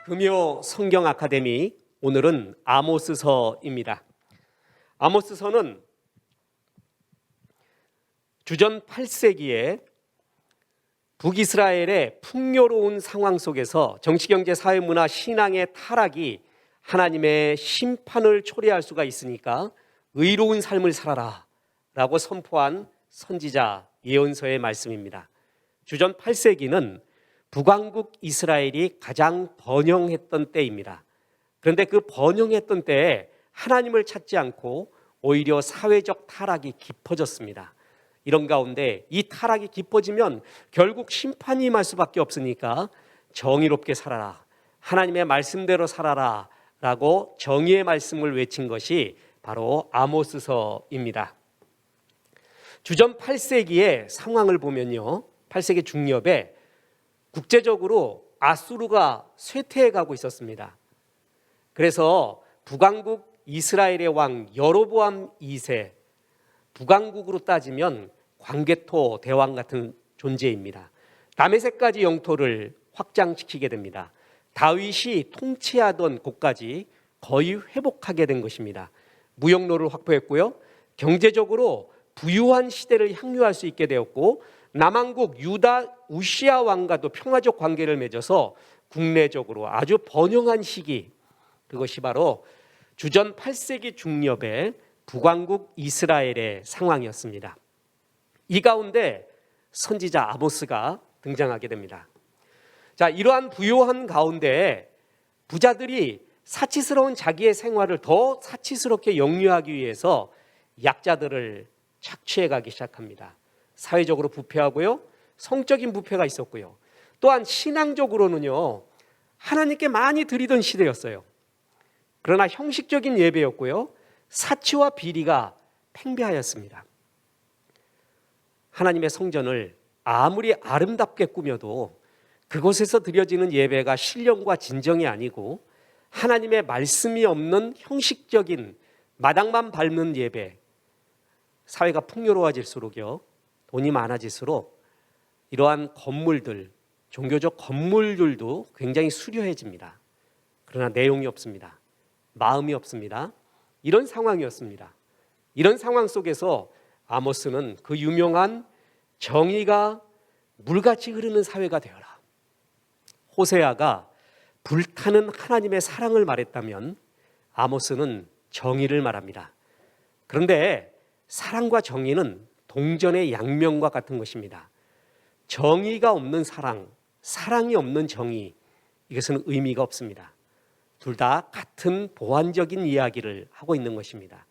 금요 성경 아카데미, 오늘은 아모스서입니다. 아모스서는 주전 8세기에 북이스라엘의 풍요로운 상황 속에서 정치, 경제, 사회, 문화, 신앙의 타락이 하나님의 심판을 초래할 수가 있으니까 의로운 삶을 살아라 라고 선포한 선지자 예언서의 말씀입니다. 주전 8세기는 북왕국 이스라엘이 가장 번영했던 때입니다. 그런데 그 번영했던 때에 하나님을 찾지 않고 오히려 사회적 타락이 깊어졌습니다. 이런 가운데 이 타락이 깊어지면 결국 심판이 임할 수밖에 없으니까 정의롭게 살아라, 하나님의 말씀대로 살아라 라고 정의의 말씀을 외친 것이 바로 아모스서입니다. 주전 8세기의 상황을 보면요, 8세기 중엽에 국제적으로 아수르가 쇠퇴해 가고 있었습니다. 그래서 북왕국 이스라엘의 왕 여로보암 2세, 북왕국으로 따지면 광개토 대왕 같은 존재입니다. 다메섹까지 영토를 확장시키게 됩니다. 다윗이 통치하던 곳까지 거의 회복하게 된 것입니다. 무역로를 확보했고요, 경제적으로 부유한 시대를 향유할 수 있게 되었고, 남왕국 유다 우시아 왕과도 평화적 관계를 맺어서 국내적으로 아주 번영한 시기, 그것이 바로 주전 8세기 중엽의 북왕국 이스라엘의 상황이었습니다. 이 가운데 선지자 아모스가 등장하게 됩니다. 자, 이러한 부유한 가운데 부자들이 사치스러운 자기의 생활을 더 사치스럽게 영위하기 위해서 약자들을 착취해 가기 시작합니다. 사회적으로 부패하고요, 성적인 부패가 있었고요, 또한 신앙적으로는요, 하나님께 많이 드리던 시대였어요. 그러나 형식적인 예배였고요, 사치와 비리가 팽배하였습니다. 하나님의 성전을 아무리 아름답게 꾸며도 그곳에서 드려지는 예배가 신령과 진정이 아니고 하나님의 말씀이 없는 형식적인 마당만 밟는 예배, 사회가 풍요로워질수록요, 돈이 많아질수록 이러한 건물들, 종교적 건물들도 굉장히 수려해집니다. 그러나 내용이 없습니다. 마음이 없습니다. 이런 상황이었습니다. 이런 상황 속에서 아모스는 그 유명한 정의가 물같이 흐르는 사회가 되어라, 호세아가 불타는 하나님의 사랑을 말했다면 아모스는 정의를 말합니다. 그런데 사랑과 정의는 동전의 양면과 같은 것입니다. 정의가 없는 사랑, 사랑이 없는 정의, 이것은 의미가 없습니다. 둘 다 같은 보완적인 이야기를 하고 있는 것입니다.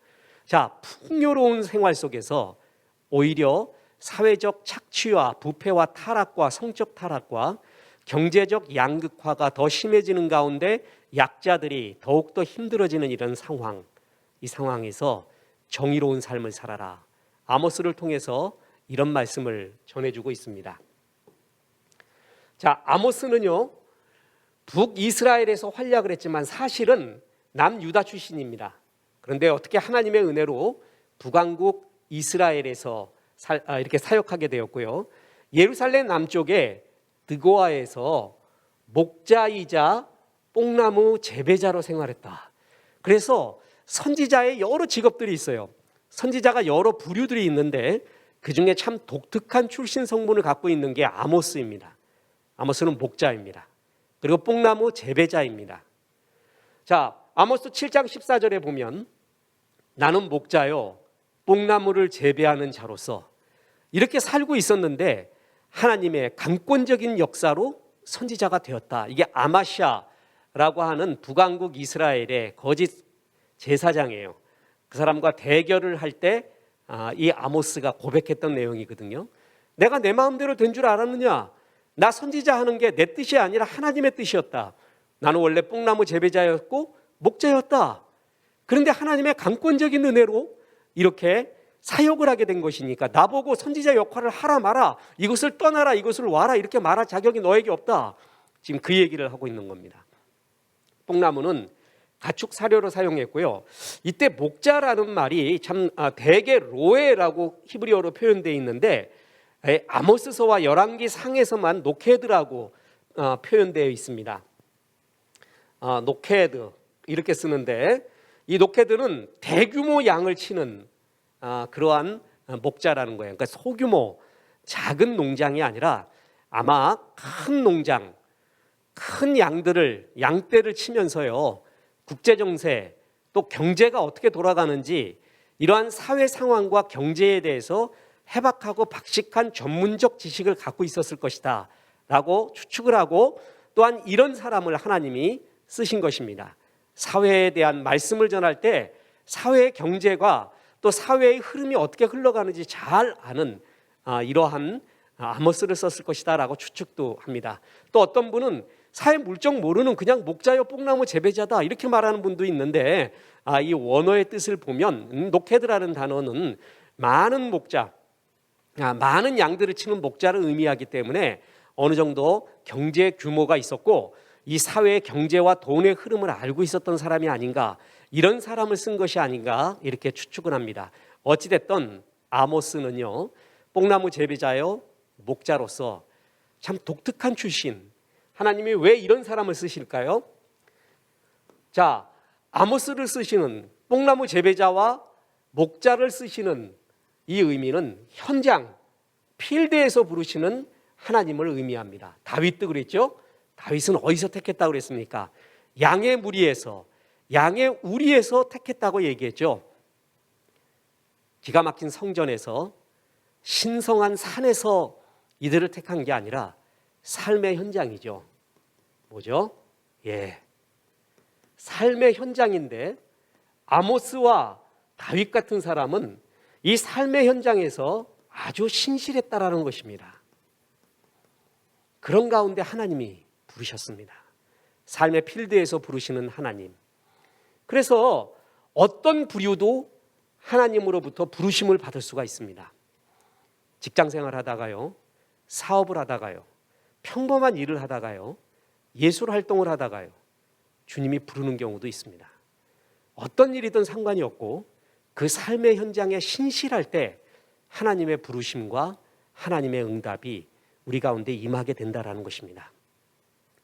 자, 풍요로운 생활 속에서 오히려 사회적 착취와 부패와 타락과 성적 타락과 경제적 양극화가 더 심해지는 가운데 약자들이 더욱더 힘들어지는 이런 상황, 이 상황에서 정의로운 삶을 살아라, 아모스를 통해서 이런 말씀을 전해주고 있습니다. 자, 아모스는요, 북이스라엘에서 활약을 했지만 사실은 남유다 출신입니다. 그런데 어떻게 하나님의 은혜로 북왕국 이스라엘에서 이렇게 사역하게 되었고요, 예루살렘 남쪽에 드고아에서 목자이자 뽕나무 재배자로 생활했다. 그래서 선지자의 여러 직업들이 있어요. 선지자가 여러 부류들이 있는데 그 중에 참 독특한 출신 성분을 갖고 있는 게 아모스입니다. 아모스는 목자입니다. 그리고 뽕나무 재배자입니다. 자, 아모스 7장 14절에 보면 나는 목자요 뽕나무를 재배하는 자로서 이렇게 살고 있었는데 하나님의 강권적인 역사로 선지자가 되었다. 이게 아마샤라고 하는 북왕국 이스라엘의 거짓 제사장이에요. 그 사람과 대결을 할 때 이 아모스가 고백했던 내용이거든요. 내가 내 마음대로 된 줄 알았느냐? 나 선지자 하는 게 내 뜻이 아니라 하나님의 뜻이었다. 나는 원래 뽕나무 재배자였고 목자였다. 그런데 하나님의 강권적인 은혜로 이렇게 사역을 하게 된 것이니까 나보고 선지자 역할을 하라 마라, 이것을 떠나라, 이것을 와라, 이렇게 말할 자격이 너에게 없다. 지금 그 얘기를 하고 있는 겁니다. 뽕나무는 가축 사료로 사용했고요, 이때 목자라는 말이 참 대개 로에라고 히브리어로 표현되어 있는데 아모스서와 열왕기 상에서만 노케드라고 표현되어 있습니다. 노케드 이렇게 쓰는데, 이 노케드는 대규모 양을 치는 그러한 목자라는 거예요. 그러니까 소규모 작은 농장이 아니라 아마 큰 농장, 큰 양떼를 치면서요, 국제 정세 또 경제가 어떻게 돌아가는지 이러한 사회 상황과 경제에 대해서 해박하고 박식한 전문적 지식을 갖고 있었을 것이다 라고 추측을 하고, 또한 이런 사람을 하나님이 쓰신 것입니다. 사회에 대한 말씀을 전할 때 사회의 경제가 또 사회의 흐름이 어떻게 흘러가는지 잘 아는 이러한 아모스를 썼을 것이다 라고 추측도 합니다. 또 어떤 분은 사회 물정 모르는 그냥 목자여 뽕나무 재배자다 이렇게 말하는 분도 있는데, 이 원어의 뜻을 보면 노케드라는 단어는 많은 목자, 많은 양들을 치는 목자를 의미하기 때문에 어느 정도 경제 규모가 있었고 이 사회의 경제와 돈의 흐름을 알고 있었던 사람이 아닌가, 이런 사람을 쓴 것이 아닌가 이렇게 추측을 합니다. 어찌됐든 아모스는요, 뽕나무 재배자여 목자로서 참 독특한 출신, 하나님이 왜 이런 사람을 쓰실까요? 자, 아모스를 쓰시는, 뽕나무 재배자와 목자를 쓰시는 이 의미는 현장, 필드에서 부르시는 하나님을 의미합니다. 다윗도 그랬죠? 다윗은 어디서 택했다고 그랬습니까? 양의 무리에서, 양의 우리에서 택했다고 얘기했죠. 기가 막힌 성전에서, 신성한 산에서 이들을 택한 게 아니라 삶의 현장이죠. 뭐죠? 삶의 현장인데 아모스와 다윗 같은 사람은 이 삶의 현장에서 아주 신실했다라는 것입니다. 그런 가운데 하나님이 부르셨습니다. 삶의 필드에서 부르시는 하나님. 그래서 어떤 부류도 하나님으로부터 부르심을 받을 수가 있습니다. 직장생활 하다가요, 사업을 하다가요, 평범한 일을 하다가요, 예술 활동을 하다가요, 주님이 부르는 경우도 있습니다. 어떤 일이든 상관이 없고 그 삶의 현장에 신실할 때 하나님의 부르심과 하나님의 응답이 우리 가운데 임하게 된다라는 것입니다.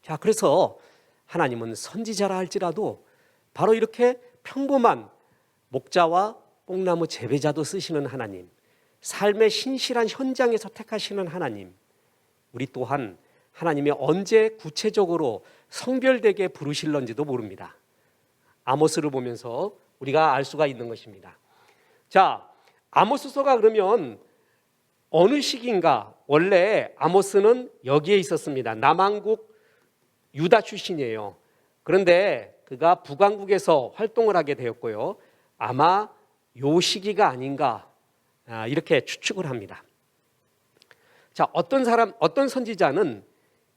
자, 그래서 하나님은 선지자라 할지라도 바로 이렇게 평범한 목자와 뽕나무 재배자도 쓰시는 하나님, 삶의 신실한 현장에서 택하시는 하나님, 우리 또한 하나님이 언제 구체적으로 성별되게 부르실런지도 모릅니다. 아모스를 보면서 우리가 알 수가 있는 것입니다. 자, 아모스서가 그러면 어느 시기인가? 원래 아모스는 여기에 있었습니다. 남왕국 유다 출신이에요. 그런데 그가 북왕국에서 활동을 하게 되었고요. 아마 요 시기가 아닌가 이렇게 추측을 합니다. 자, 어떤 선지자는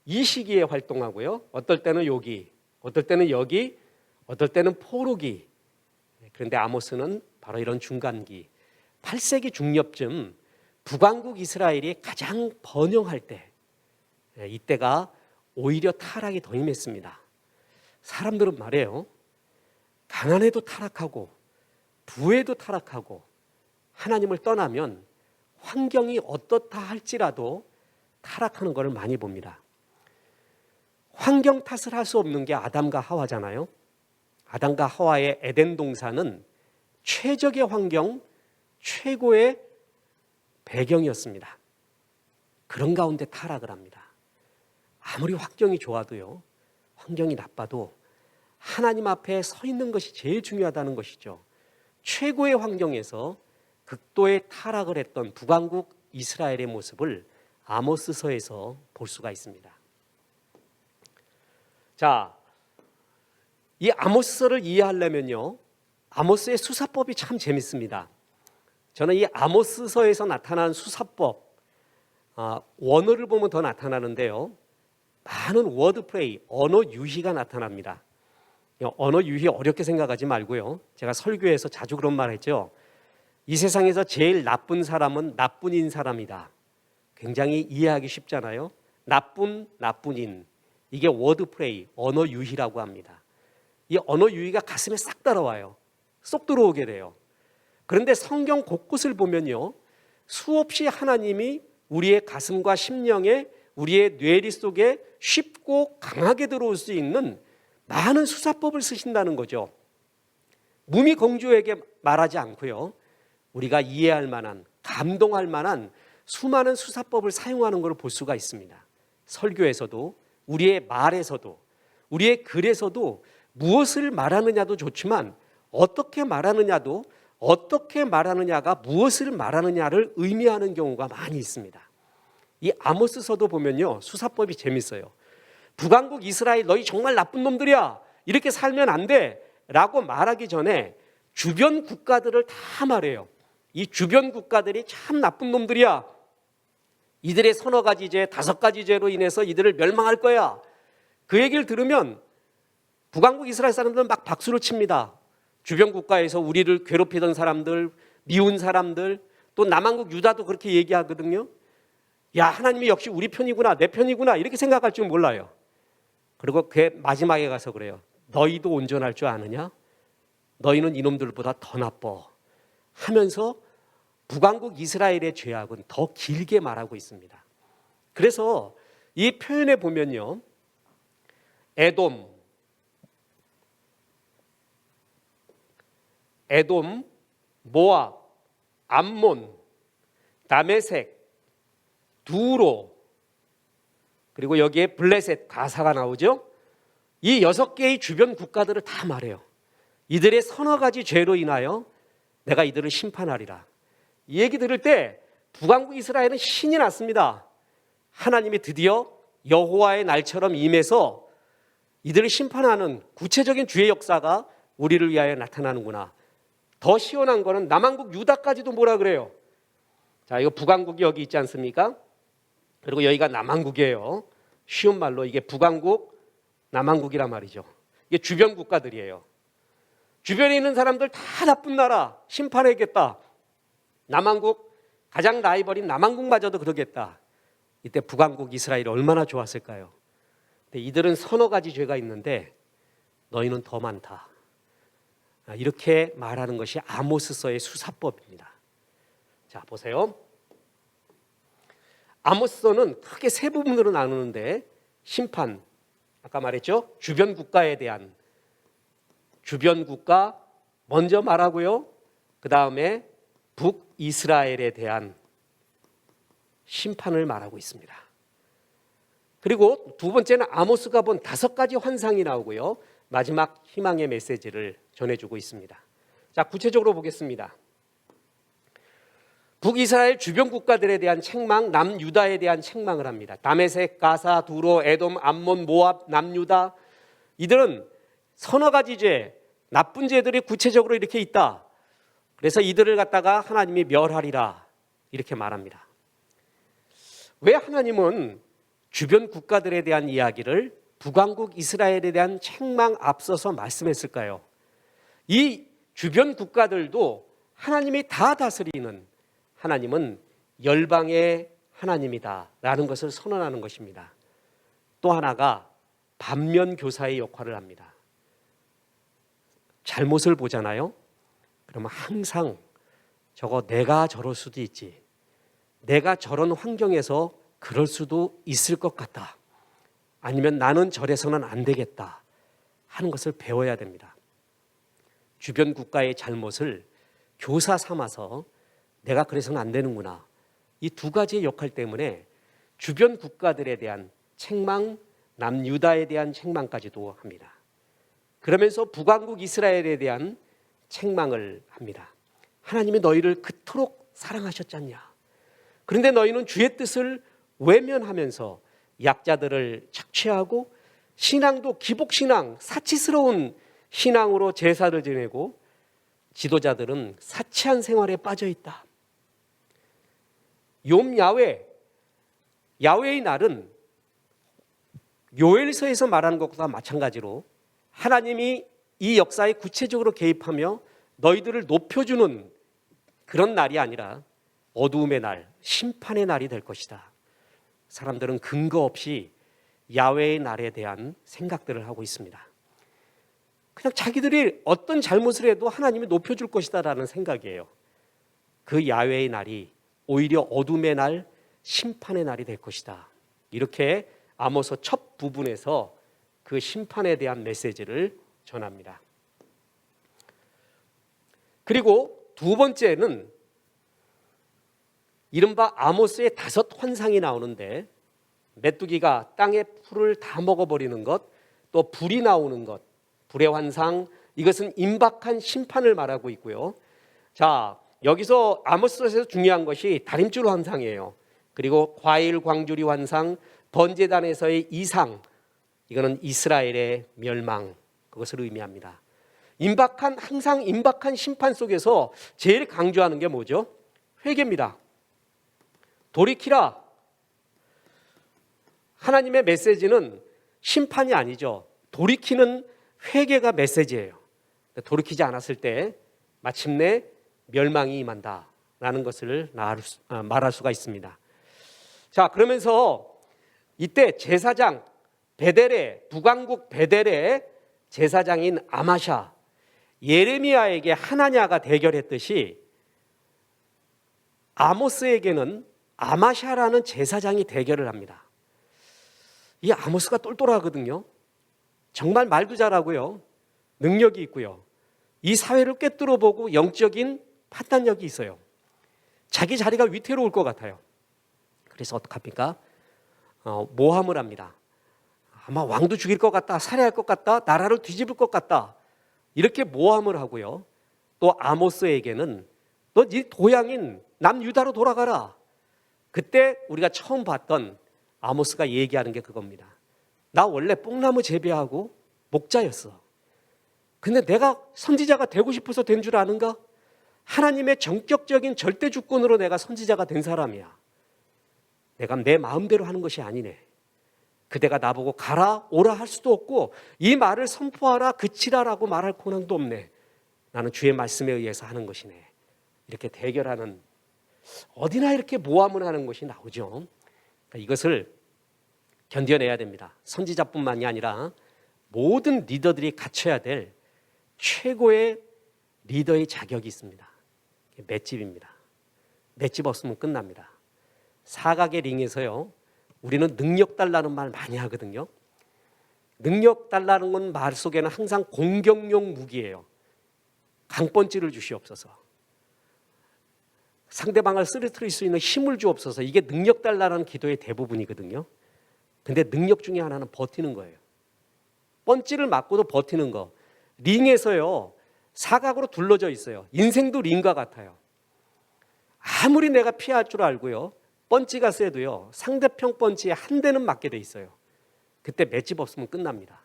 이 시기에 활동하고요. 어떨 때는 여기, 어떨 때는 여기, 어떨 때는 포로기. 그런데 아모스는 바로 이런 중간기, 8세기 중엽쯤 북왕국 이스라엘이 가장 번영할 때, 이때가 오히려 타락이 더 임했습니다. 사람들은 말해요, 가난해도 타락하고 부에도 타락하고 하나님을 떠나면 환경이 어떻다 할지라도 타락하는 것을 많이 봅니다. 환경 탓을 할 수 없는 게 아담과 하와잖아요. 아담과 하와의 에덴 동산은 최적의 환경, 최고의 배경이었습니다. 그런 가운데 타락을 합니다. 아무리 환경이 좋아도요, 환경이 나빠도 하나님 앞에 서 있는 것이 제일 중요하다는 것이죠. 최고의 환경에서 극도의 타락을 했던 북왕국 이스라엘의 모습을 아모스서에서 볼 수가 있습니다. 자, 이 아모스서를 이해하려면요, 아모스의 수사법이 참 재밌습니다. 저는 이 아모스서에서 나타난 수사법, 원어를 보면 더 나타나는데요, 많은 워드플레이, 언어 유희가 나타납니다. 언어 유희 어렵게 생각하지 말고요, 제가 설교에서 자주 그런 말 했죠. 이 세상에서 제일 나쁜 사람은 나쁜인 사람이다. 굉장히 이해하기 쉽잖아요. 나쁜인, 이게 워드플레이, 언어 유희라고 합니다. 이 언어 유희가 가슴에 싹 따라와요. 쏙 들어오게 돼요. 그런데 성경 곳곳을 보면요, 수없이 하나님이 우리의 가슴과 심령에, 우리의 뇌리 속에 쉽고 강하게 들어올 수 있는 많은 수사법을 쓰신다는 거죠. 무미공주에게 말하지 않고요. 우리가 이해할 만한, 감동할 만한 수많은 수사법을 사용하는 것을 볼 수가 있습니다. 설교에서도, 우리의 말에서도, 우리의 글에서도 무엇을 말하느냐도 좋지만 어떻게 말하느냐도, 어떻게 말하느냐가 무엇을 말하느냐를 의미하는 경우가 많이 있습니다. 이 아모스서도 보면요, 수사법이 재밌어요. 북왕국 이스라엘, 너희 정말 나쁜 놈들이야, 이렇게 살면 안 돼 라고 말하기 전에 주변 국가들을 다 말해요. 이 주변 국가들이 참 나쁜 놈들이야, 이들의 서너 가지 죄, 5가지 죄로 인해서 이들을 멸망할 거야. 그 얘기를 들으면 북왕국 이스라엘 사람들은 막 박수를 칩니다. 주변 국가에서 우리를 괴롭히던 사람들, 미운 사람들, 또 남왕국 유다도 그렇게 얘기하거든요. 야, 하나님이 역시 우리 편이구나, 내 편이구나, 이렇게 생각할 줄 몰라요. 그리고 그 마지막에 가서 그래요. 너희도 온전할 줄 아느냐? 너희는 이놈들보다 더 나빠 하면서 북왕국 이스라엘의 죄악은 더 길게 말하고 있습니다. 그래서 이 표현에 보면요, 에돔, 모압, 암몬, 다메섹, 두로, 그리고 여기에 블레셋, 가사가 나오죠. 이 6개의 주변 국가들을 다 말해요. 이들의 서너 가지 죄로 인하여 내가 이들을 심판하리라. 이 얘기 들을 때 북왕국 이스라엘은 신이 났습니다. 하나님이 드디어 여호와의 날처럼 임해서 이들을 심판하는 구체적인 주의 역사가 우리를 위하여 나타나는구나. 더 시원한 거는 남왕국 유다까지도 뭐라 그래요? 자, 이거 북왕국이 여기 있지 않습니까? 그리고 여기가 남왕국이에요. 쉬운 말로 이게 북왕국, 남왕국이란 말이죠. 이게 주변 국가들이에요. 주변에 있는 사람들 다 나쁜 나라, 심판해야겠다. 남왕국, 가장 라이벌인 남왕국마저도 그러겠다. 이때 북왕국 이스라엘이 얼마나 좋았을까요? 근데 이들은 서너 가지 죄가 있는데 너희는 더 많다. 이렇게 말하는 것이 아모스서의 수사법입니다. 자, 보세요. 아모스서는 크게 세 부분으로 나누는데, 심판, 아까 말했죠? 주변 국가에 대한, 주변 국가 먼저 말하고요. 그 다음에 북이스라엘에 대한 심판을 말하고 있습니다. 그리고 두 번째는 아모스가 본 5가지 환상이 나오고요. 마지막 희망의 메시지를 전해주고 있습니다. 자, 구체적으로 보겠습니다. 북이스라엘 주변 국가들에 대한 책망, 남유다에 대한 책망을 합니다. 다메섹, 가사, 두로, 에돔, 암몬, 모압, 남유다, 이들은 서너 가지 죄, 나쁜 죄들이 구체적으로 이렇게 있다. 그래서 이들을 갖다가 하나님이 멸하리라, 이렇게 말합니다. 왜 하나님은 주변 국가들에 대한 이야기를 북왕국 이스라엘에 대한 책망 앞서서 말씀했을까요? 이 주변 국가들도 하나님이 다 다스리는, 하나님은 열방의 하나님이다 라는 것을 선언하는 것입니다. 또 하나가 반면교사의 역할을 합니다. 잘못을 보잖아요. 그러면 항상 저거 내가 저럴 수도 있지, 내가 저런 환경에서 그럴 수도 있을 것 같다, 아니면 나는 저래서는 안 되겠다 하는 것을 배워야 됩니다. 주변 국가의 잘못을 교사 삼아서 내가 그래서는 안 되는구나, 이 두 가지의 역할 때문에 주변 국가들에 대한 책망, 남유다에 대한 책망까지도 합니다. 그러면서 북왕국 이스라엘에 대한 책망을 합니다. 하나님이 너희를 그토록 사랑하셨잖냐, 그런데 너희는 주의 뜻을 외면하면서 약자들을 착취하고 신앙도 기복신앙, 사치스러운 신앙으로 제사를 지내고 지도자들은 사치한 생활에 빠져 있다. 욤 야훼, 야훼의 날은 요엘서에서 말하는 것과 마찬가지로 하나님이 이 역사에 구체적으로 개입하며 너희들을 높여주는 그런 날이 아니라 어두움의 날, 심판의 날이 될 것이다. 사람들은 근거 없이 야훼의 날에 대한 생각들을 하고 있습니다. 그냥 자기들이 어떤 잘못을 해도 하나님이 높여줄 것이다라는 생각이에요. 그 야훼의 날이 오히려 어둠의 날, 심판의 날이 될 것이다. 이렇게 아모스 첫 부분에서 그 심판에 대한 메시지를 전합니다. 그리고 두 번째는 이른바 아모스의 5 환상이 나오는데, 메뚜기가 땅의 풀을 다 먹어버리는 것, 또 불이 나오는 것, 불의 환상, 이것은 임박한 심판을 말하고 있고요. 자, 여기서 아모스에서 중요한 것이 다림줄 환상이에요. 그리고 과일 광주리 환상, 번제단에서의 이상, 이거는 이스라엘의 멸망, 그것을 의미합니다. 항상 임박한 심판 속에서 제일 강조하는 게 뭐죠? 회개입니다. 돌이키라. 하나님의 메시지는 심판이 아니죠. 돌이키는 회개가 메시지예요. 돌이키지 않았을 때 마침내 멸망이 임한다라는 것을 말할 수가 있습니다. 자, 그러면서 이때 제사장 베델의, 북왕국 베델의 제사장인 아마샤, 예레미야에게 하나냐가 대결했듯이 아모스에게는 아마샤라는 제사장이 대결을 합니다. 이 아모스가 똘똘하거든요. 정말 말도 잘하고요. 능력이 있고요. 이 사회를 꿰뚫어 보고 영적인 판단력이 있어요. 자기 자리가 위태로울 것 같아요. 그래서 어떡합니까? 모함을 합니다. 아마 왕도 죽일 것 같다, 살해할 것 같다, 나라를 뒤집을 것 같다, 이렇게 모함을 하고요. 또 아모스에게는 너 네 고향인 남유다로 돌아가라. 그때 우리가 처음 봤던 아모스가 얘기하는 게 그겁니다. 나 원래 뽕나무 재배하고 목자였어. 근데 내가 선지자가 되고 싶어서 된 줄 아는가? 하나님의 전격적인 절대 주권으로 내가 선지자가 된 사람이야. 내가 내 마음대로 하는 것이 아니네. 그대가 나보고 가라 오라 할 수도 없고 이 말을 선포하라 그치라라고 말할 권한도 없네. 나는 주의 말씀에 의해서 하는 것이네. 이렇게 대결하는, 어디나 이렇게 모함을 하는 것이 나오죠. 그러니까 이것을 견뎌내야 됩니다. 선지자뿐만이 아니라 모든 리더들이 갖춰야 될 최고의 리더의 자격이 있습니다. 맷집입니다. 맷집 없으면 끝납니다. 사각의 링에서요, 우리는 능력 달라는 말 많이 하거든요. 능력 달라는 건 말 속에는 항상 공격용 무기예요. 강번지를 주시옵소서. 상대방을 쓰러뜨릴 수 있는 힘을 주옵소서. 이게 능력 달라는 기도의 대부분이거든요. 근데 능력 중에 하나는 버티는 거예요. 번지를 맞고도 버티는 거. 링에서요, 사각으로 둘러져 있어요. 인생도 링과 같아요. 아무리 내가 피할 줄 알고요, 번지가 세도요, 상대편 번지에 한 대는 맞게 돼 있어요. 그때 맷집 없으면 끝납니다.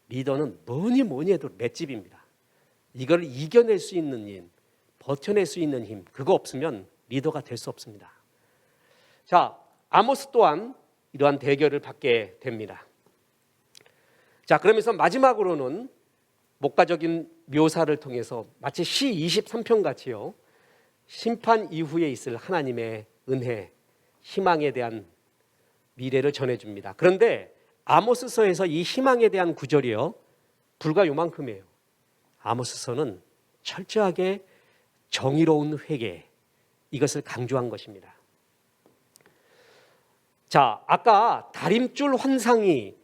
리더는 뭐니 해도 맷집입니다. 이걸 이겨낼 수 있는 힘, 버텨낼 수 있는 힘, 그거 없으면 리더가 될 수 없습니다. 자, 아모스 또한 이러한 대결을 받게 됩니다. 자, 그러면서 마지막으로는 목가적인 묘사를 통해서 마치 시 23편 같이요, 심판 이후에 있을 하나님의 은혜, 희망에 대한 미래를 전해줍니다. 그런데 아모스서에서 이 희망에 대한 구절이요, 불과 요만큼이에요. 아모스서는 철저하게 정의로운 회개, 이것을 강조한 것입니다. 자, 아까 다림줄 환상이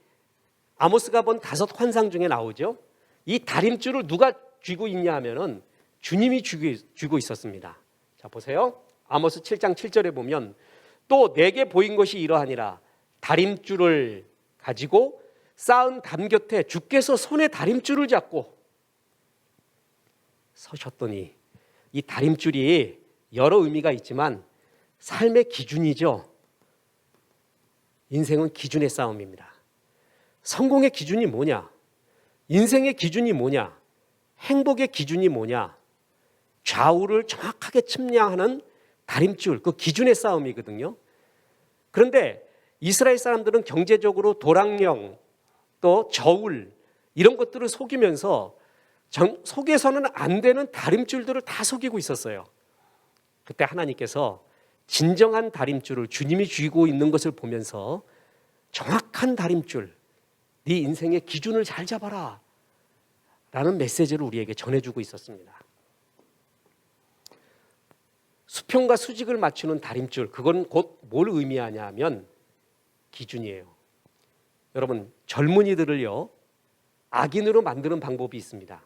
아모스가 본 5 환상 중에 나오죠. 이 다림줄을 누가 쥐고 있냐 하면은 주님이 쥐고 있었습니다. 자, 보세요. 아모스 7장 7절에 보면 또 내게 보인 것이 이러하니라. 다림줄을 가지고 쌓은 담 곁에 주께서 손에 다림줄을 잡고 서셨더니, 이 다림줄이 여러 의미가 있지만 삶의 기준이죠. 인생은 기준의 싸움입니다. 성공의 기준이 뭐냐? 인생의 기준이 뭐냐? 행복의 기준이 뭐냐? 좌우를 정확하게 측량하는 다림줄, 그 기준의 싸움이거든요. 그런데 이스라엘 사람들은 경제적으로 도랑령, 또 저울, 이런 것들을 속이면서 속에서는 안 되는 다림줄들을 다 속이고 있었어요. 그때 하나님께서 진정한 다림줄을 주님이 쥐고 있는 것을 보면서 정확한 다림줄, 네 인생의 기준을 잘 잡아라 라는 메시지를 우리에게 전해주고 있었습니다. 수평과 수직을 맞추는 다림줄, 그건 곧 뭘 의미하냐 하면 기준이에요. 여러분, 젊은이들을요, 악인으로 만드는 방법이 있습니다.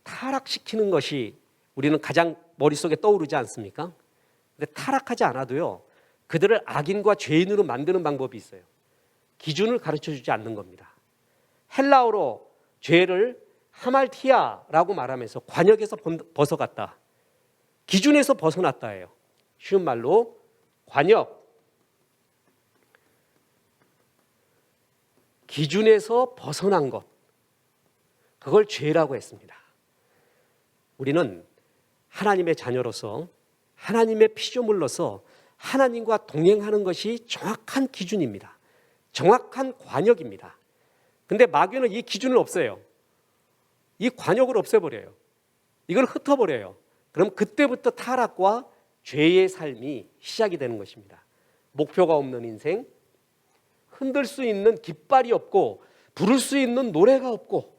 타락시키는 것이 우리는 가장 머릿속에 떠오르지 않습니까? 근데 타락하지 않아도요, 그들을 악인과 죄인으로 만드는 방법이 있어요. 기준을 가르쳐주지 않는 겁니다. 헬라어로 죄를 하말티아라고 말하면서 관역에서 벗어갔다, 기준에서 벗어났다예요. 쉬운 말로 관역, 기준에서 벗어난 것, 그걸 죄라고 했습니다. 우리는 하나님의 자녀로서 하나님의 피조물로서 하나님과 동행하는 것이 정확한 기준입니다. 정확한 관역입니다. 근데 마귀는 이 기준을 없애요. 이 관역을 없애버려요. 이걸 흩어버려요. 그럼 그때부터 타락과 죄의 삶이 시작이 되는 것입니다. 목표가 없는 인생, 흔들 수 있는 깃발이 없고 부를 수 있는 노래가 없고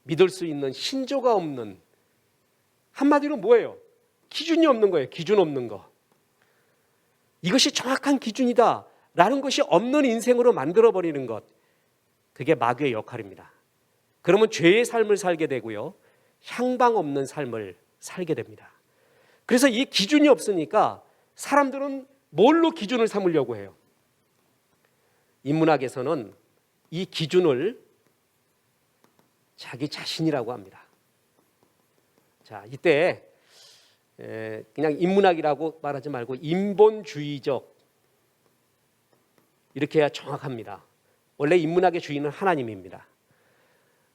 믿을 수 있는 신조가 없는, 한마디로 뭐예요? 기준이 없는 거예요. 기준 없는 거. 이것이 정확한 기준이다라는 것이 없는 인생으로 만들어버리는 것, 그게 마귀의 역할입니다. 그러면 죄의 삶을 살게 되고요, 향방 없는 삶을 살게 됩니다. 그래서 이 기준이 없으니까 사람들은 뭘로 기준을 삼으려고 해요? 인문학에서는 이 기준을 자기 자신이라고 합니다. 자, 이때 그냥 인문학이라고 말하지 말고 인본주의적, 이렇게 해야 정확합니다. 원래 인문학의 주인은 하나님입니다.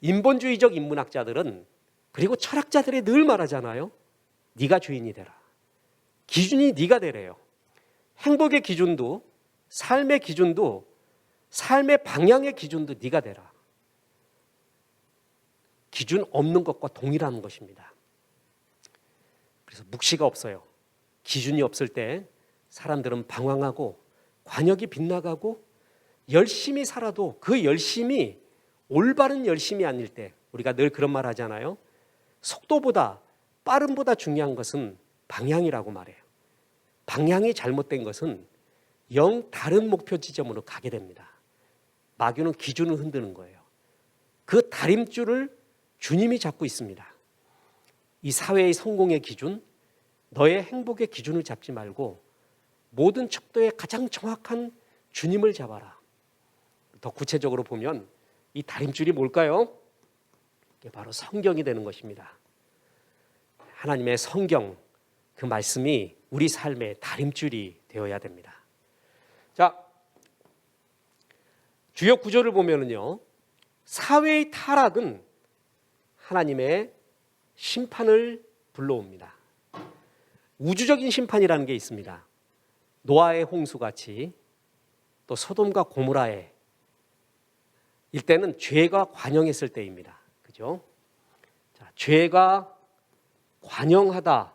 인본주의적 인문학자들은, 그리고 철학자들이 늘 말하잖아요. 네가 주인이 되라. 기준이 네가 되래요. 행복의 기준도, 삶의 기준도, 삶의 방향의 기준도 네가 되라. 기준 없는 것과 동일한 것입니다. 그래서 묵시가 없어요. 기준이 없을 때 사람들은 방황하고 관역이 빗나가고 열심히 살아도 그 열심이 올바른 열심이 아닐 때, 우리가 늘 그런 말 하잖아요. 속도보다 빠름보다 중요한 것은 방향이라고 말해요. 방향이 잘못된 것은 영 다른 목표 지점으로 가게 됩니다. 마귀는 기준을 흔드는 거예요. 그 다림줄을 주님이 잡고 있습니다. 이 사회의 성공의 기준, 너의 행복의 기준을 잡지 말고 모든 척도의 가장 정확한 주님을 잡아라. 더 구체적으로 보면 이 다림줄이 뭘까요? 이게 바로 성경이 되는 것입니다. 하나님의 성경, 그 말씀이 우리 삶의 다림줄이 되어야 됩니다. 자, 주요 구조를 보면은요, 사회의 타락은 하나님의 심판을 불러옵니다. 우주적인 심판이라는 게 있습니다. 노아의 홍수같이, 또 소돔과 고모라의 이때는 죄가 관영했을 때입니다. 그죠? 자, 죄가 관영하다,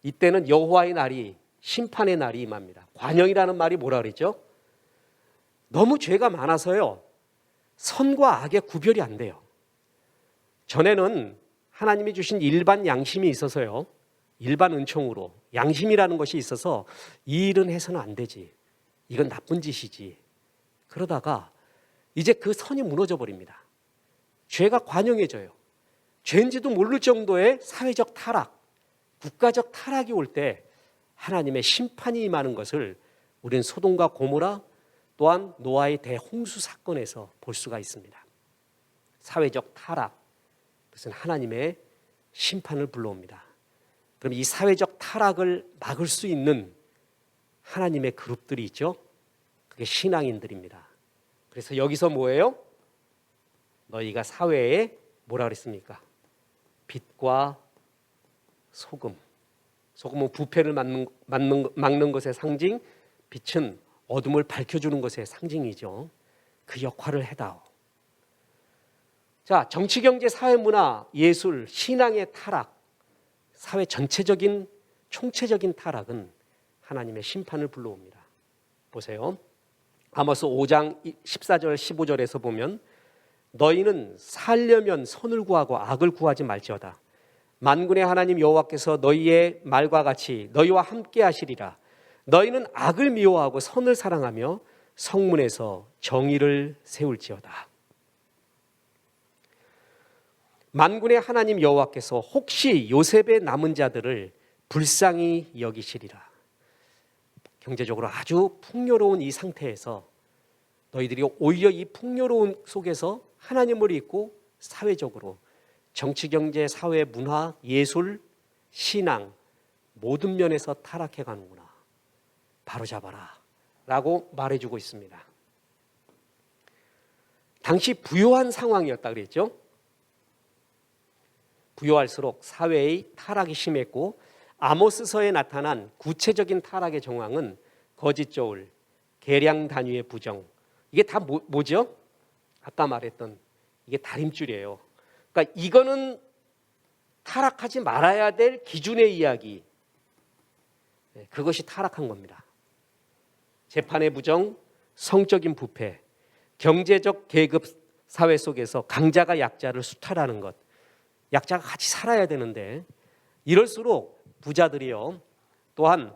이때는 여호와의 날이, 심판의 날이 임합니다. 관영이라는 말이 뭐라 그랬죠? 너무 죄가 많아서요, 선과 악의 구별이 안 돼요. 전에는 하나님이 주신 일반 양심이 있어서요, 일반 은총으로 양심이라는 것이 있어서 이 일은 해서는 안 되지, 이건 나쁜 짓이지. 그러다가 이제 그 선이 무너져 버립니다. 죄가 관영해져요. 죄인지도 모를 정도의 사회적 타락, 국가적 타락이 올 때 하나님의 심판이 임하는 것을 우리는 소돔과 고모라, 또한 노아의 대홍수 사건에서 볼 수가 있습니다. 사회적 타락, 그것은 하나님의 심판을 불러옵니다. 그럼 이 사회적 타락을 막을 수 있는 하나님의 그룹들이 있죠. 그게 신앙인들입니다. 그래서 여기서 뭐예요? 너희가 사회에 뭐라 그랬습니까? 빛과 소금. 소금은 부패를 막는 것의 상징, 빛은 어둠을 밝혀주는 것의 상징이죠. 그 역할을 해다오. 자, 정치, 경제, 사회, 문화, 예술, 신앙의 타락, 사회 전체적인 총체적인 타락은 하나님의 심판을 불러옵니다. 보세요. 아모스 5장 14절 15절에서 보면 너희는 살려면 선을 구하고 악을 구하지 말지어다. 만군의 하나님 여호와께서 너희의 말과 같이 너희와 함께 하시리라. 너희는 악을 미워하고 선을 사랑하며 성문에서 정의를 세울지어다. 만군의 하나님 여호와께서 혹시 요셉의 남은 자들을 불쌍히 여기시리라. 경제적으로 아주 풍요로운 이 상태에서 너희들이 오히려 이 풍요로운 속에서 하나님을 잊고 사회적으로 정치, 경제, 사회, 문화, 예술, 신앙 모든 면에서 타락해 가는구나. 바로잡아라 라고 말해주고 있습니다. 당시 부요한 상황이었다 그랬죠. 부요할수록 사회의 타락이 심했고 아모스서에 나타난 구체적인 타락의 정황은 거짓 저울, 계량 단위의 부정, 이게 다 뭐죠? 아까 말했던 이게 다림줄이에요. 그러니까 이거는 타락하지 말아야 될 기준의 이야기, 그것이 타락한 겁니다. 재판의 부정, 성적인 부패, 경제적 계급 사회 속에서 강자가 약자를 수탈하는 것, 약자가 같이 살아야 되는데 이럴수록 부자들이요, 또한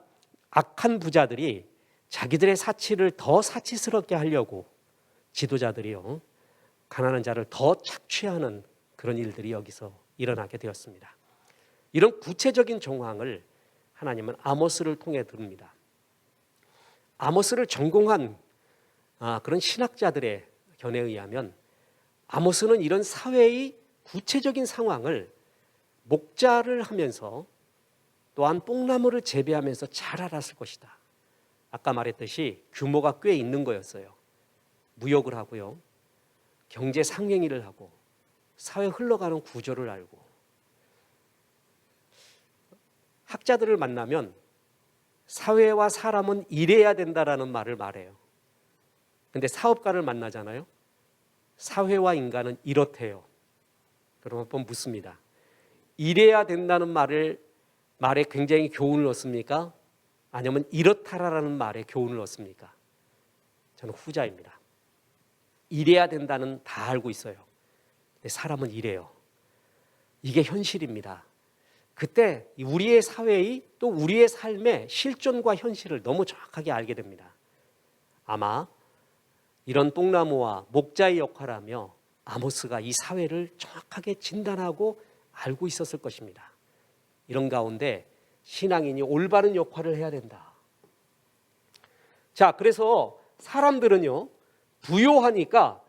악한 부자들이 자기들의 사치를 더 사치스럽게 하려고 지도자들이요, 가난한 자를 더 착취하는 그런 일들이 여기서 일어나게 되었습니다. 이런 구체적인 정황을 하나님은 아모스를 통해 듭니다. 아모스를 전공한 그런 신학자들의 견해에 의하면 아모스는 이런 사회의 구체적인 상황을 목자를 하면서 또한 뽕나무를 재배하면서 잘 알았을 것이다. 아까 말했듯이 규모가 꽤 있는 거였어요. 무역을 하고요, 경제 상행위를 하고 사회 흘러가는 구조를 알고. 학자들을 만나면 사회와 사람은 일해야 된다라는 말을 말해요. 근데 사업가를 만나잖아요. 사회와 인간은 이렇대요. 그러면 한번 묻습니다. 일해야 된다는 말에 굉장히 교훈을 얻습니까? 아니면 이렇다라는 말에 교훈을 얻습니까? 저는 후자입니다. 일해야 된다는 다 알고 있어요. 근데 사람은 이래요. 이게 현실입니다. 그때 우리의 사회의 또 우리의 삶의 실존과 현실을 너무 정확하게 알게 됩니다. 아마 이런 뽕나무와 목자의 역할을 하며 아모스가 이 사회를 정확하게 진단하고 알고 있었을 것입니다. 이런 가운데 신앙인이 올바른 역할을 해야 된다. 자, 그래서 사람들은요, 부요하니까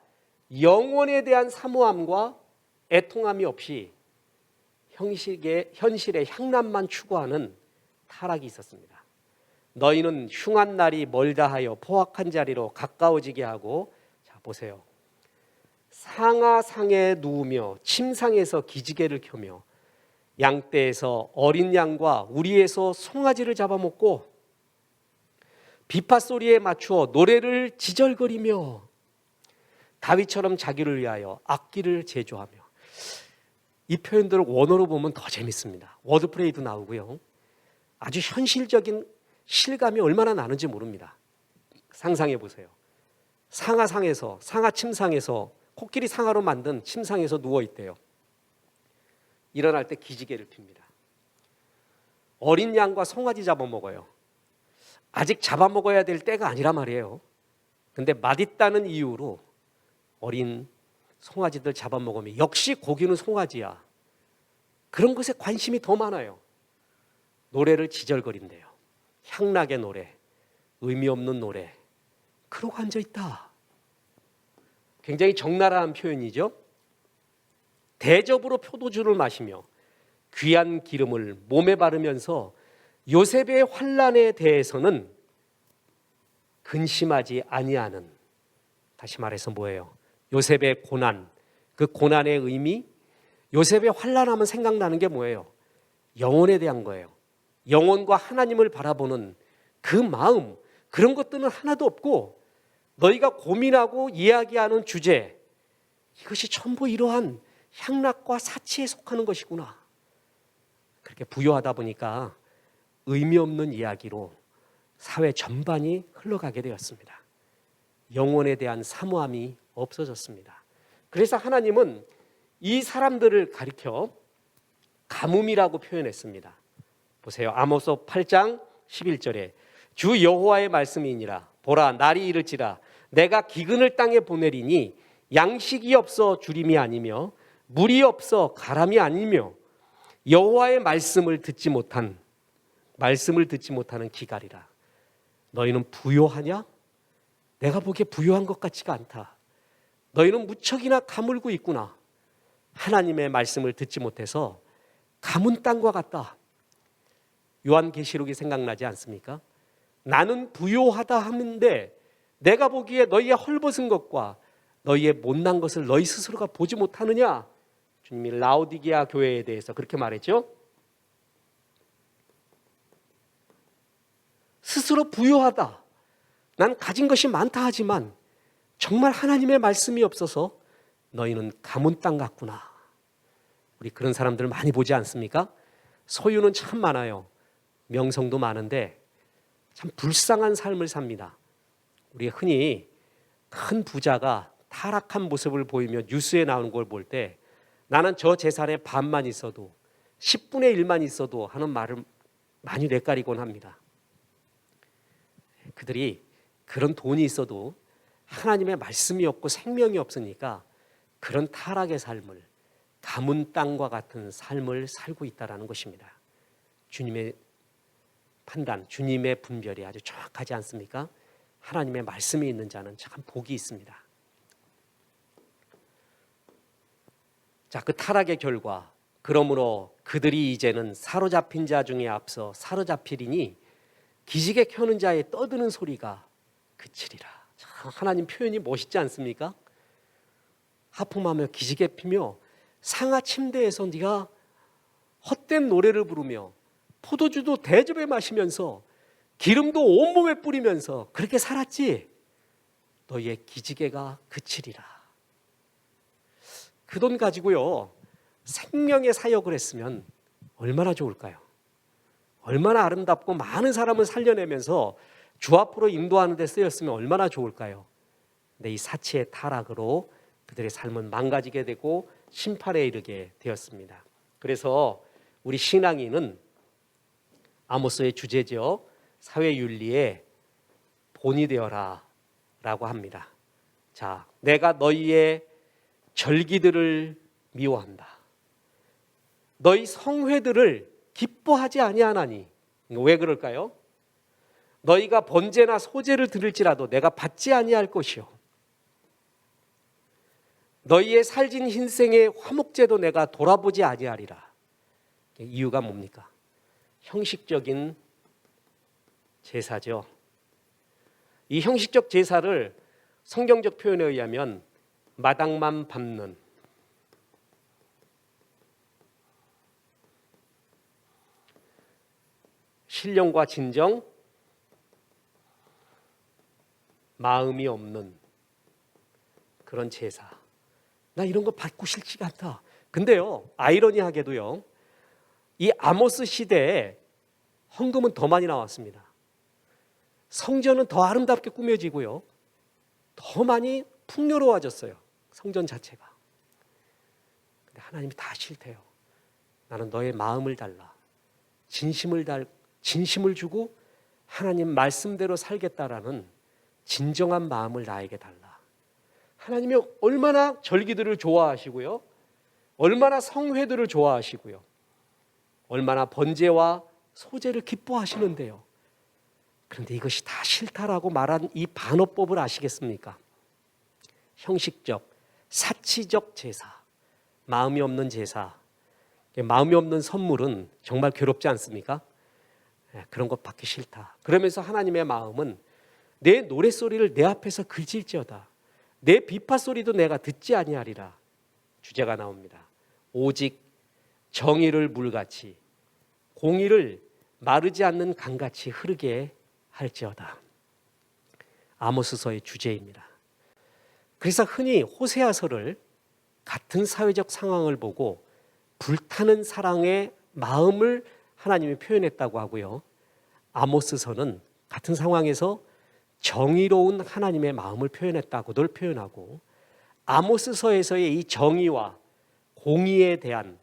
영혼에 대한 사모함과 애통함이 없이 현실의 향락만 추구하는 타락이 있었습니다. 너희는 흉한 날이 멀다 하여 포악한 자리로 가까워지게 하고, 자 보세요, 상하상에 누우며 침상에서 기지개를 켜며 양떼에서 어린 양과 우리에서 송아지를 잡아먹고 비파소리에 맞추어 노래를 지절거리며 다윗처럼 자기를 위하여 악기를 제조하며. 이 표현들을 원어로 보면 더 재밌습니다. 워드플레이도 나오고요, 아주 현실적인 실감이 얼마나 나는지 모릅니다. 상상해 보세요. 상하상에서, 상하 침상에서, 코끼리 상하로 만든 침상에서 누워있대요. 일어날 때 기지개를 핍니다. 어린 양과 송아지 잡아먹어요. 아직 잡아먹어야 될 때가 아니란 말이에요. 근데 맛있다는 이유로 어린 송아지들 잡아먹으면 역시 고기는 송아지야. 그런 것에 관심이 더 많아요. 노래를 지절거린대요. 향락의 노래, 의미 없는 노래, 그러고 앉아있다. 굉장히 적나라한 표현이죠. 대접으로 포도주를 마시며 귀한 기름을 몸에 바르면서 요셉의 환난에 대해서는 근심하지 아니하는, 다시 말해서 뭐예요? 요셉의 고난, 그 고난의 의미, 요셉의 환난하면 생각나는 게 뭐예요? 영혼에 대한 거예요. 영혼과 하나님을 바라보는 그 마음, 그런 것들은 하나도 없고 너희가 고민하고 이야기하는 주제, 이것이 전부 이러한 향락과 사치에 속하는 것이구나. 그렇게 부요하다 보니까 의미 없는 이야기로 사회 전반이 흘러가게 되었습니다. 영혼에 대한 사모함이 없어졌습니다. 그래서 하나님은 이 사람들을 가리켜 가뭄이라고 표현했습니다. 보세요. 아모스 8장 11절에 주 여호와의 말씀이니라 보라 날이 이를지라 내가 기근을 땅에 보내리니 양식이 없어 주림이 아니며 물이 없어 가람이 아니며 여호와의 말씀을 듣지 못하는 기갈이라. 너희는 부요하냐? 내가 보기에 부요한 것 같지가 않다. 너희는 무척이나 가물고 있구나. 하나님의 말씀을 듣지 못해서 가문 땅과 같다. 요한계시록이 생각나지 않습니까? 나는 부요하다 하는데 내가 보기에 너희의 헐벗은 것과 너희의 못난 것을 너희 스스로가 보지 못하느냐? 주님이 라오디게아 교회에 대해서 그렇게 말했죠. 스스로 부요하다. 난 가진 것이 많다 하지만 정말 하나님의 말씀이 없어서 너희는 가문 땅 같구나. 우리 그런 사람들 많이 보지 않습니까? 소유는 참 많아요. 명성도 많은데 참 불쌍한 삶을 삽니다. 우리 흔히 큰 부자가 타락한 모습을 보이며 뉴스에 나오는 걸 볼 때 나는 저 재산의 반만 있어도 10분의 1만 있어도 하는 말을 많이 뇌까리곤 합니다. 그들이 그런 돈이 있어도 하나님의 말씀이 없고 생명이 없으니까 그런 타락의 삶을, 가문 땅과 같은 삶을 살고 있다는 것입니다. 주님의 판단, 주님의 분별이 아주 정확하지 않습니까? 하나님의 말씀이 있는 자는 참 복이 있습니다. 자, 그 타락의 결과, 그러므로 그들이 이제는 사로잡힌 자 중에 앞서 사로잡히리니 기지개 켜는 자의 떠드는 소리가 그치리라. 참 하나님 표현이 멋있지 않습니까? 하품하며 기지개 피며 상하 침대에서 네가 헛된 노래를 부르며 포도주도 대접에 마시면서 기름도 온몸에 뿌리면서 그렇게 살았지. 너희의 기지개가 그치리라. 그 돈 가지고요 생명의 사역을 했으면 얼마나 좋을까요? 얼마나 아름답고 많은 사람을 살려내면서 주 앞으로 인도하는 데 쓰였으면 얼마나 좋을까요? 근데 이 사치의 타락으로 그들의 삶은 망가지게 되고 심판에 이르게 되었습니다. 그래서 우리 신앙인은 아모스의 주제죠. 사회윤리의 본이 되어라 라고 합니다. 자, 내가 너희의 절기들을 미워한다. 너희 성회들을 기뻐하지 아니하나니. 왜 그럴까요? 너희가 번제나 소제를 드릴지라도 내가 받지 아니할 것이요 너희의 살진 흰생의 화목제도 내가 돌아보지 아니하리라. 이유가 뭡니까? 형식적인 제사죠. 이 형식적 제사를 성경적 표현에 의하면 마당만 밟는, 신령과 진정, 마음이 없는 그런 제사. 나 이런 거 받고 싶지가 않다. 근데요, 아이러니하게도요, 이 아모스 시대에 헌금은 더 많이 나왔습니다. 성전은 더 아름답게 꾸며지고요, 더 많이 풍요로워졌어요. 성전 자체가. 근데 하나님이 다 싫대요. 나는 너의 마음을 달라. 진심을 주고 하나님 말씀대로 살겠다라는 진정한 마음을 나에게 달라. 하나님이 얼마나 절기들을 좋아하시고요, 얼마나 성회들을 좋아하시고요, 얼마나 번제와 소제를 기뻐하시는데요. 그런데 이것이 다 싫다라고 말한 이 반어법을 아시겠습니까? 형식적, 사치적 제사, 마음이 없는 제사, 마음이 없는 선물은 정말 괴롭지 않습니까? 그런 것 받기 싫다. 그러면서 하나님의 마음은 내 노랫소리를 내 앞에서 그칠지어다. 내 비파소리도 내가 듣지 아니하리라. 주제가 나옵니다. 오직 정의를 물같이 공의를 마르지 않는 강같이 흐르게 할지어다. 아모스서의 주제입니다. 그래서 흔히 호세아서를 같은 사회적 상황을 보고 불타는 사랑의 마음을 하나님이 표현했다고 하고요, 아모스서는 같은 상황에서 정의로운 하나님의 마음을 표현했다고들 표현하고, 아모스서에서의 이 정의와 공의에 대한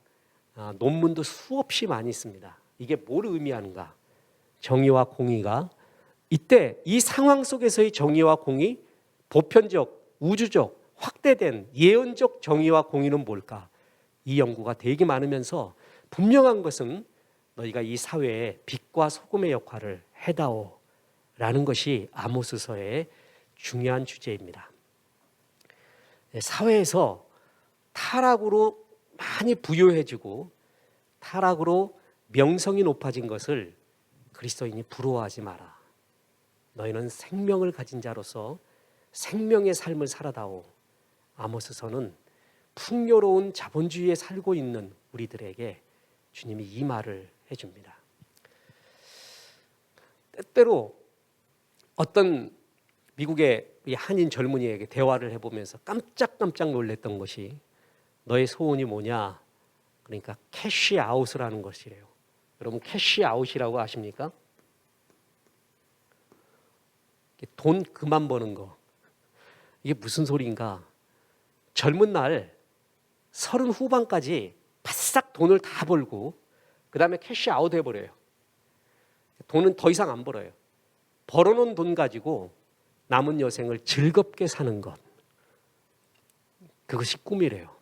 논문도 수없이 많이 있습니다. 이게 뭘 의미하는가? 정의와 공의가 이때 이 상황 속에서의 정의와 공의, 보편적, 우주적, 확대된 예언적 정의와 공의는 뭘까? 이 연구가 되게 많으면서 분명한 것은 너희가 이 사회에 빛과 소금의 역할을 해다오 라는 것이 아모스서의 중요한 주제입니다. 사회에서 타락으로 많이 부유해지고 타락으로 명성이 높아진 것을 그리스도인이 부러워하지 마라. 너희는 생명을 가진 자로서 생명의 삶을 살아다오. 아모스서는 풍요로운 자본주의에 살고 있는 우리들에게 주님이 이 말을 해줍니다. 때때로 어떤 미국의 한인 젊은이에게 대화를 해보면서 깜짝깜짝 놀랐던 것이 너의 소원이 뭐냐? 그러니까 캐시아웃을 것이래요. 여러분 캐시아웃이라고 아십니까? 돈 그만 버는 거. 이게 무슨 소리인가? 젊은 날 30 후반까지 바싹 돈을 다 벌고 그 다음에 캐시아웃 해버려요. 돈은 더 이상 안 벌어요. 벌어놓은 돈 가지고 남은 여생을 즐겁게 사는 것. 그것이 꿈이래요.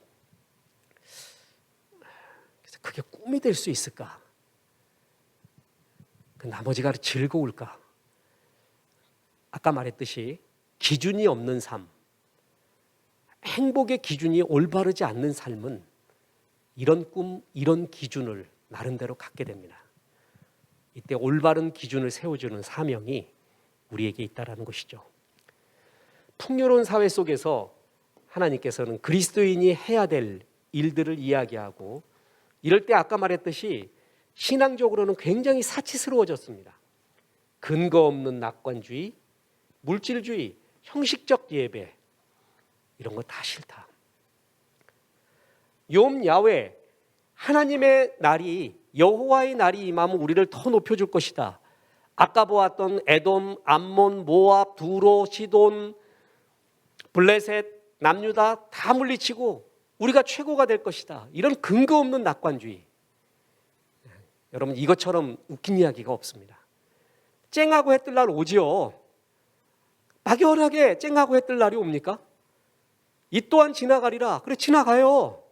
그래서 그게 꿈이 될 수 있을까? 그 나머지가 즐거울까? 아까 말했듯이 기준이 없는 삶, 행복의 기준이 올바르지 않는 삶은 이런 꿈, 이런 기준을 나름대로 갖게 됩니다. 이때 올바른 기준을 세워주는 사명이 우리에게 있다는 것이죠. 풍요로운 사회 속에서 하나님께서는 그리스도인이 해야 될 일들을 이야기하고 이럴 때 아까 말했듯이 신앙적으로는 굉장히 사치스러워졌습니다. 근거 없는 낙관주의, 물질주의, 형식적 예배 이런 거 다 싫다. 욤 야훼 하나님의 날이 여호와의 날이 임하면 우리를 더 높여줄 것이다. 아까 보았던 에돔, 암몬, 모압, 두로, 시돈, 블레셋, 남유다 다 물리치고 우리가 최고가 될 것이다. 이런 근거 없는 낙관주의. 여러분 이것처럼 웃긴 이야기가 없습니다. 쨍하고 해 뜰 날 오지요. 막연하게 쨍하고 해 뜰 날이 옵니까? 이 또한 지나가리라. 그래 지나가요.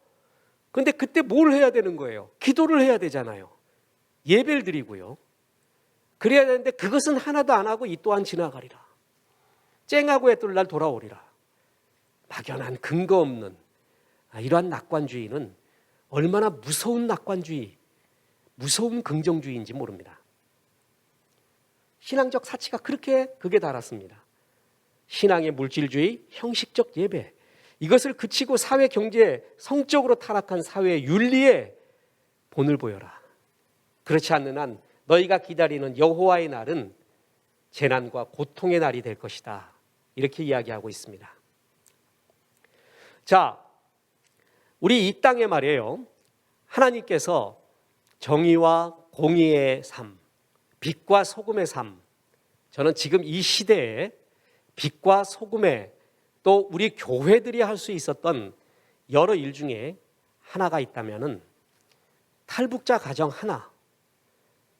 그런데 그때 뭘 해야 되는 거예요? 기도를 해야 되잖아요. 예배를 드리고요. 그래야 되는데 그것은 하나도 안 하고 이 또한 지나가리라. 쨍하고 해 뜰 날 돌아오리라. 막연한 근거 없는 이러한 낙관주의는 얼마나 무서운 낙관주의, 무서운 긍정주의인지 모릅니다. 신앙적 사치가 그게 달았습니다. 신앙의 물질주의, 형식적 예배 이것을 그치고 사회, 경제, 성적으로 타락한 사회의 윤리에 본을 보여라. 그렇지 않는 한 너희가 기다리는 여호와의 날은 재난과 고통의 날이 될 것이다. 이렇게 이야기하고 있습니다. 자, 우리 이 땅에 말이에요. 하나님께서 정의와 공의의 삶, 빛과 소금의 삶, 저는 지금 이 시대에 빛과 소금의 또 우리 교회들이 할 수 있었던 여러 일 중에 하나가 있다면은 탈북자 가정 하나,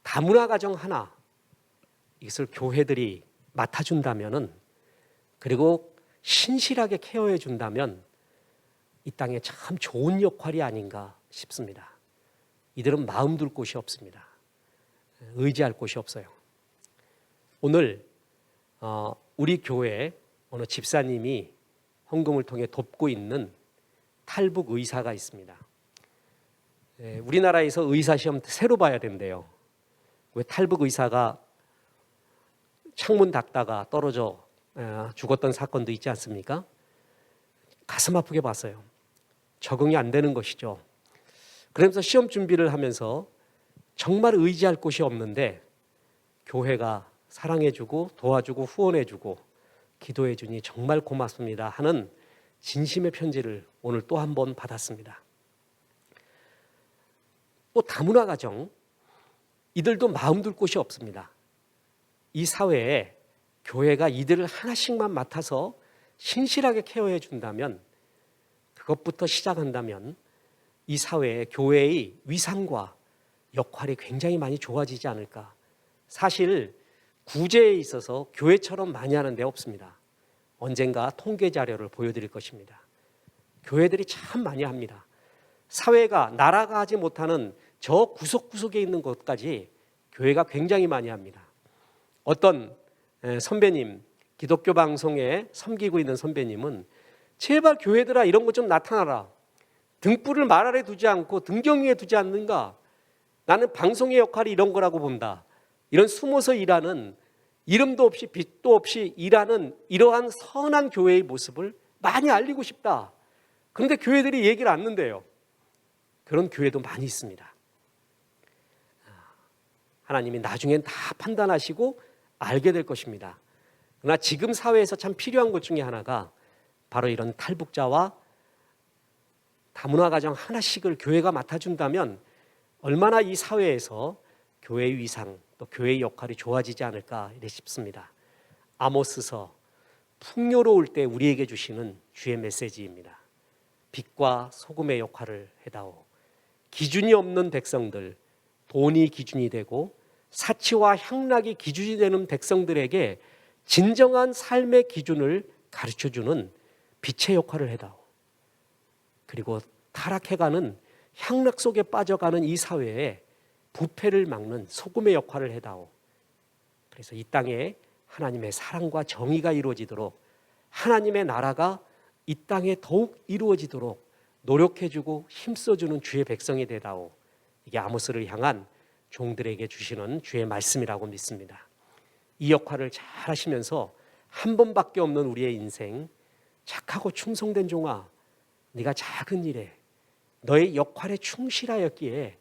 다문화 가정 하나 이것을 교회들이 맡아준다면은 그리고 신실하게 케어해 준다면 이 땅에 참 좋은 역할이 아닌가 싶습니다. 이들은 마음 둘 곳이 없습니다. 의지할 곳이 없어요. 오늘 우리 교회에 어느 집사님이 헌금을 통해 돕고 있는 탈북 의사가 있습니다. 우리나라에서 의사 시험 새로 봐야 된대요. 왜 탈북 의사가 창문 닫다가 떨어져 죽었던 사건도 있지 않습니까? 가슴 아프게 봤어요. 적응이 안 되는 것이죠. 그러면서 시험 준비를 하면서 정말 의지할 곳이 없는데 교회가 사랑해주고 도와주고 후원해주고 기도해주니 정말 고맙습니다 하는 진심의 편지를 오늘 또 한 번 받았습니다. 또 다문화 가정 이들도 마음 둘 곳이 없습니다. 이 사회에 교회가 이들을 하나씩만 맡아서 신실하게 케어해 준다면 그것부터 시작한다면 이 사회에 교회의 위상과 역할이 굉장히 많이 좋아지지 않을까. 사실 구제에 있어서 교회처럼 많이 하는 데 없습니다. 언젠가 통계 자료를 보여드릴 것입니다. 교회들이 참 많이 합니다. 사회가, 나라가 하지 못하는 저 구석구석에 있는 것까지 교회가 굉장히 많이 합니다. 어떤 선배님, 기독교 방송에 섬기고 있는 선배님은 제발 교회들아 이런 것 좀 나타나라. 등불을 말 아래 두지 않고 등경 위에 두지 않는가? 나는 방송의 역할이 이런 거라고 본다. 이런 숨어서 일하는, 이름도 없이 빛도 없이 일하는 이러한 선한 교회의 모습을 많이 알리고 싶다. 그런데 교회들이 얘기를 안 듣는데요. 그런 교회도 많이 있습니다. 하나님이 나중엔 다 판단하시고 알게 될 것입니다. 그러나 지금 사회에서 참 필요한 것 중에 하나가 바로 이런 탈북자와 다문화 가정 하나씩을 교회가 맡아준다면 얼마나 이 사회에서 교회의 위상 또 교회의 역할이 좋아지지 않을까 이래 싶습니다. 아모스서 풍요로울 때 우리에게 주시는 주의 메시지입니다. 빛과 소금의 역할을 해다오. 기준이 없는 백성들, 돈이 기준이 되고 사치와 향락이 기준이 되는 백성들에게 진정한 삶의 기준을 가르쳐주는 빛의 역할을 해다오. 그리고 타락해가는 향락 속에 빠져가는 이 사회에 부패를 막는 소금의 역할을 해다오. 그래서 이 땅에 하나님의 사랑과 정의가 이루어지도록, 하나님의 나라가 이 땅에 더욱 이루어지도록 노력해주고 힘써주는 주의 백성이 되다오. 이게 아모스를 향한 종들에게 주시는 주의 말씀이라고 믿습니다. 이 역할을 잘 하시면서 한 번밖에 없는 우리의 인생, 착하고 충성된 종아, 네가 작은 일에 너의 역할에 충실하였기에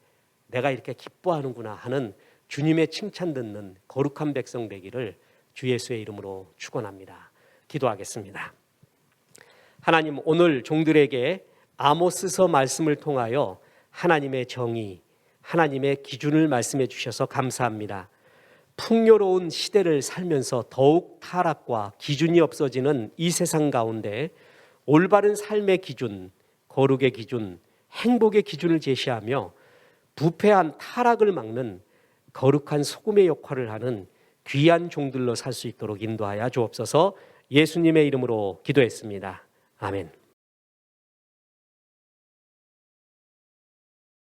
내가 이렇게 기뻐하는구나 하는 주님의 칭찬 듣는 거룩한 백성 되기를 주 예수의 이름으로 축원합니다. 기도하겠습니다. 하나님, 오늘 종들에게 아모스서 말씀을 통하여 하나님의 정의, 하나님의 기준을 말씀해 주셔서 감사합니다. 풍요로운 시대를 살면서 더욱 타락과 기준이 없어지는 이 세상 가운데 올바른 삶의 기준, 거룩의 기준, 행복의 기준을 제시하며 부패한 타락을 막는 거룩한 소금의 역할을 하는 귀한 종들로 살 수 있도록 인도하여 주옵소서. 예수님의 이름으로 기도했습니다. 아멘.